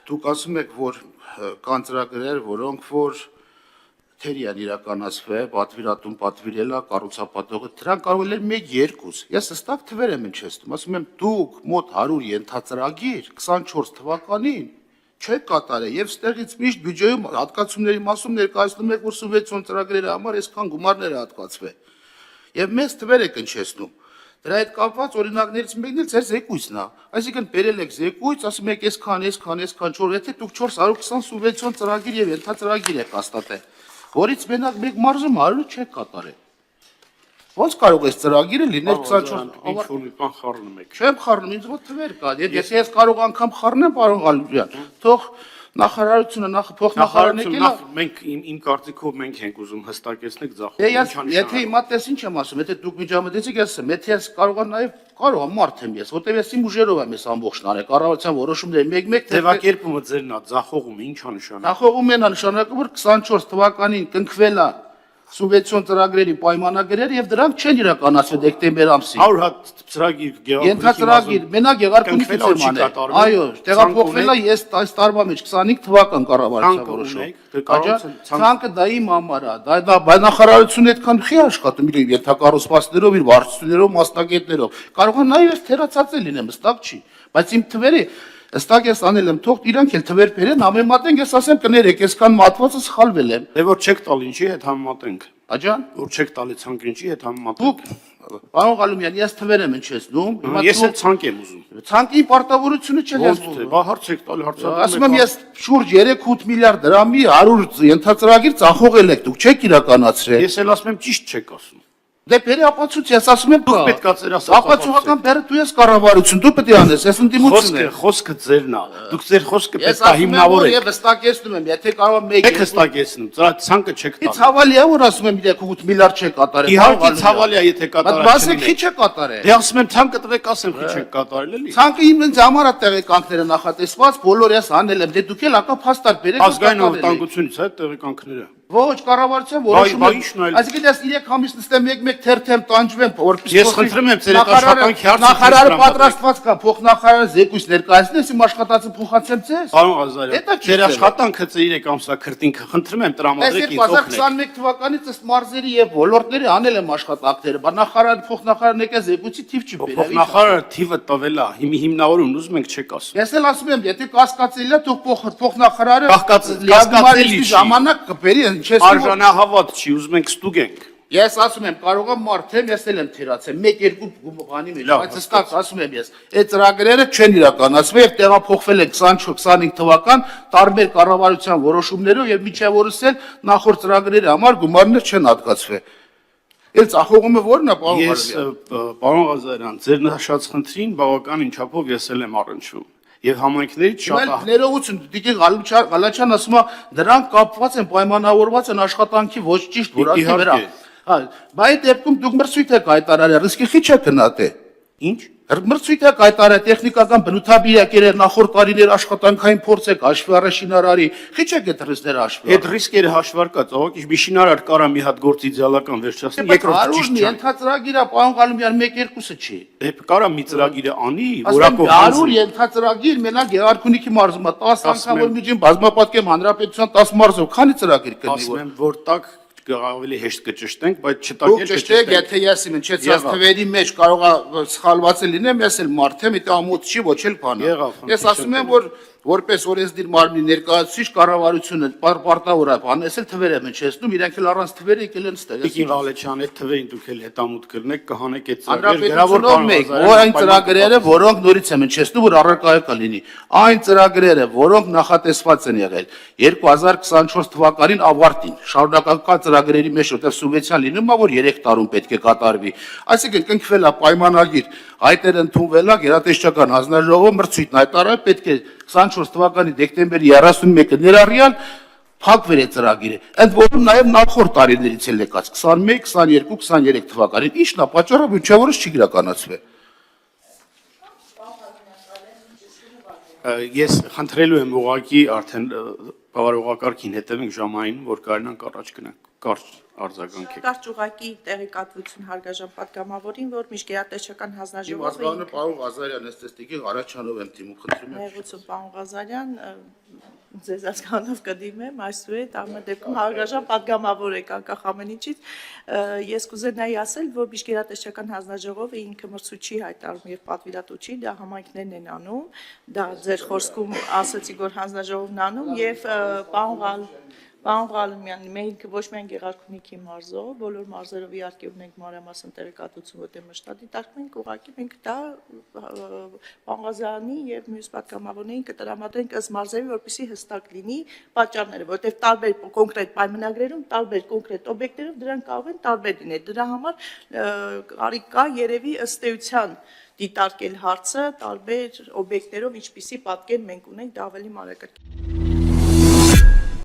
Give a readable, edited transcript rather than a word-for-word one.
դուք ասում եք, որ կան ծրագրեր, որոնք որ թերի են իրականացվել, պատվիրատուն պատվիրելա, կառուցապատողը, դրանք կարող են 1-2։ Ես հստակ թվեր եմ հնչեցնում, ասում եմ դուք մոտ 100 ենթածրագիր 24 թվականին չեք կատարել եւ ստեղից միշտ բյուջեում հատկացումների մասում ներկայացնում եք, որ սուբվենցիոն ծրագրերի համար այսքան գումարներ է հատկացվել։ Եվ մեծ թվեր եք հնչեցնում։ Դրա հետ կապված օրինակներից մեկն էլ ձեր զեկույցն է։ Այսինքն բերել եք զեկույց, ասում եք այսքան, 4, եթե դուք 420 սուբվենցիոն ծրագիր եւ ենթածրագիր եք հաստատել, որից մենակ մեկ մարզում 100 չեք կատարել։ Ոնց կարող է ծրագիրը լինել 24 ինչ-որ մի բան խառնում եք։ Չեմ խառնում, ինձ մոտ թվեր կա։ Եթե ես կարող անգամ խառնեմ, պարոն Ղալույան, թող նախարարությունը փոխնախարարները մենք իմ կարծիքով մենք ենք ուզում հստակեցնել ձախողումը։ Եթե հիմա տես ինչ եմ ասում, եթե դուք միջամտեցիք, ես ասեմ, եթե ես կարողան նաև կարող եմ մարդ եմ ես, որտեղ ես իմ ուժերով եմ ես ամբողջն արել, կառավարության որոշումները մեկ-մեկ ձևակերպումը ձերն է, ձախողումը ի՞նչ է նշանակում։ Ձախողումն է նշանակում, որ 24 թվականին կնքվել է սուբվենցիոն ծրագրերի պայմանագրեր եւ դրանք չեն իրականացվել դեկտեմբեր ամսին։ 100 հատ ծրագիր Ենթածրագիր, մենակ Գեղարքունիքից եմ անել։ Այո, տեղափոխվել է ես այս տարվա մեջ 25 թվական կառավարության որոշում։ Ցանկը դա իմ համար է, դա նախարարությունը այդքան չի աշխատում իր ենթակառուցվածքներով, իր վարչություններով, մասնագետներով։ Կարող է նաեւ ես թերացածել լինեմ, հստակ չի, բայց իմ թվերը Ըստակ ես անել եմ, թող իրանք էլ թվեր բերեն, համեմատենք, ես ասեմ կներեք, այսքան մատվածը սխալվել եմ։ Դե որ չեք տալ ինչի հետ համեմատենք։ Աջան, որ չեք տալի ցանկ ինչի հետ համեմատենք։ Դուք, պարոն Ղալումյան, ես թվեր եմ հնչեցնում։ Ես էլ ցանկ եմ ուզում։ Ցանկի պարտավորությունը չէ ես ուզում։ Բա հարց եք տալ, հարցադրում եք։ Ասում եմ ես շուրջ 3-8 միլիարդ դրամի 100 ենթածրագիր ծախողել եք, դուք չեք իրականացրել։ Ես էլ ասում եմ ճիշտ չեք ասում։ Դե բերի ապացույց, ես ասում եմ, դուք պետք է ծեր ասած ապացուցական բերը դու ես կառավարություն, դու պետք է անես, ես ընդդիմություն եմ։ Խոսքը ձերն է։ Դուք ձեր խոսքը պետք է հիմնավորեք։ Ես հստակեցնում եմ, եթե կարող եմ 1 Եք հստակեցնում, ցանկը չեք տալու։ Ի ցավալի է, որ ասում եմ 3-8 միլիարդ չեք կատարել։ Իհարկե ցավալի է, եթե կատարել չեք։ Բայց ասեք քիչ է կատարել։ Դե ասում եմ ցանկը տվեք, ասեմ քիչ եք կատարել էլի։ Ցանկը ինձ համար է տեղեկանքները նախատեսված, բոլոր ես անել եմ, դե դուք էլ ակա փաստար բերեք։ Ազգային անվտանգությունից է տեղեկանքները։ Ոչ, կառավարության որոշումը։ Այսինքն ես 3 ամիս նստեմ մեկ-մեկ թերթեմ տանջվեմ, որպես Ես խնդրում եմ ձեր այդ աշխատանքի հարցը։ Նախարարը պատրաստված կա, փոխնախարարը զեկույց ներկայացնի, ես իմ աշխատածը փոխացեմ ձեզ։ Պարոն Ղազարյան, ձեր աշխատանքը 3 ամսա քրտինքը խնդրում եմ տրամադրեք ինձ օգնեք։ 2021 թվականից ըստ մարզերի եւ ոլորտների անել եմ աշխատանքները, բայց նախարարը փոխնախարարն եկա զեկույցի թիվ չի բերել։ Փոխնախարարը թիվը տվել է, հիմնավորումն ուզում ենք չեք ասում։ Ես էլ ասում եմ, եթե կասկածելի է, դուք փոխնախարարը կասկածելի ժամանակ կբերի, արժանահավատ չի, ուզում ենք ստուգենք։ Ես ասում եմ, կարող եմ մարդեմ, ես էլ եմ թերացել 1-2 բանի մեջ, բայց հստակ ասում եմ ես, այդ ծրագրերը չեն իրականացվել եւ տեղափոխվել են 24-25 թվական տարբեր կառավարության որոշումներով եւ միջև օրս էլ նախորդ ծրագրերի համար գումարներ չեն հատկացվել։ Էլ ծախողումը ո՞րն է, պարոն Ղազարյան։ Ես պարոն Ղազարյան, ձեր նշած խնդրին բավականին չափով ես էլ եմ առնչվում։ Եվ համայնքներից շատ ներողություն, դիքի Ղալաչյան ասում է, դրանք կապված են, պայմանավորված են աշխատանքի ոչ ճիշտ որակի վրա։ Բայց այդ դեպքում դուք մրցույթ եք հայտարարել, ռիսկի քիչ է գնահատել։ Ինչ։ Մրցույթ եք հայտարարել, տեխնիկական բնութաբիրակեր նախորդ տարիներ աշխատանքային փորձ եք հաշվի առ շինարարի, քիչ եք այդ ռիսկները հաշվի։ Այդ ռիսկերը հաշվարկած, ողջ մի շինարար կարա մի հատ գործ իդեալական վերջացնի, երկրորդ ճիշտ չէ։ Ենթածրագիրը, պարոն Ղալումյան, 1-2-ը չի։ Դե կարա մի ծրագիրը անի, որակով 100 ենթածրագիր, մենակ Գեղարքունիքի մարզումը 10 անգամ որ միջին բազմապատկեմ հանրապետության 10 մարզով, քանի ծրագիր կնի։ Ասում եմ, որ տակ ավելի հեշտ կճշտենք, բայց չտակ էլ ճշտեք, եթե ես իմ հնչեցած թվերի մեջ կարող է սխալված լինեմ, ես էլ մարդ եմ, դա ամոթ չի, ոչ էլ բան։ Ես ասում եմ, որ որպես օրենսդիր մարմնի ներկայացուցիչ կառավարությունը պարտավոր է բանես էլ թվեր եմ հնչեցնում, իրենք էլ առանց թվերի եկել են ստեղ։ Տիկին Ղալեչյան, այդ թվերին դուք էլ հետամուտ կրնեք, կհանեք այդ ծրագրերը, որոնք նորից եմ հնչեցնում, որ առարկայը կլինի։ Այն ծրագրերը, որոնք նախատեսված են եղել 2024 թվականին ավարտին, շարունակական ծրագրերի մեջ որտեղ սուբվենցիան լինում է, որ 3 տարում պետք է կատարվի։ Այսինքն կնքվել է պայմանագիր, հայտեր ընդունվել է գերատեսչական հանձնաժողով մրցույթն հայտարարել, պետք է 24 թվականի դեկտեմբերի 31-ը ներառյալ փակվել է ծրագիրը։ Ընդ որում նաև նախորդ տարիներից էլ եկած 21, 22, 23 թվականին ի՞նչն է պատճառը, որ ինչավորս չի իրականացվել։ Ես խնդրելու եմ ուղղակի արդեն բավարարողակարգին հետևենք ժամային, որ կարողանանք առաջ գնանք, կարճ արձագանքեք։ Կարճ ուղղակի տեղեկատվություն հարգաժան պատգամավորին, որ միջգերատեսչական Իմ հանձնաժողովը ազգանունը պարոն Ղազարյան, էստեստիկի Ղարաչանով եմ դիմում, խնդրում եմ։ Ներողություն, պարոն Ղազարյան, ձեզ ազգանունով կդիմեմ, այսուհետ ամեն դեպքում հարգաժան պատգամավոր եք անկախ ամեն ինչից։ Ես կուզենայի ասել, որ միջգերատեսչական հանձնաժողովը ինքը մրցույթ հայտարարում եւ պատվիրատու չի, դա համայնքներն են անում, դա ձեր խոսքում ասացիք, որ հանձնաժողովն անում եւ Պարոն Ղալումյան, մենք ոչ միայն Գեղարքունիքի մարզով, բոլոր մարզերով իհարկե ունենք մանրամասն տեղեկատվություն, որտեղ մշտադիտարկում ենք, ուղղակի մենք դա պարոն Ղազարյանի եւ մյուս պատգամավորներին կտրամադրենք ըստ մարզերի, որպեսզի հստակ լինի պատճառները, որտեղ տարբեր կոնկրետ պայմանագրերում, տարբեր կոնկրետ օբյեկտերով դրանք կարող են տարբեր լինել։ Դրա համար կարիք կա երևի ըստ էության դիտարկել հարցը տարբեր օբյեկտերով, ինչպիսի պատկեր մենք ունենք, դա ավելի մանրակրկիտ։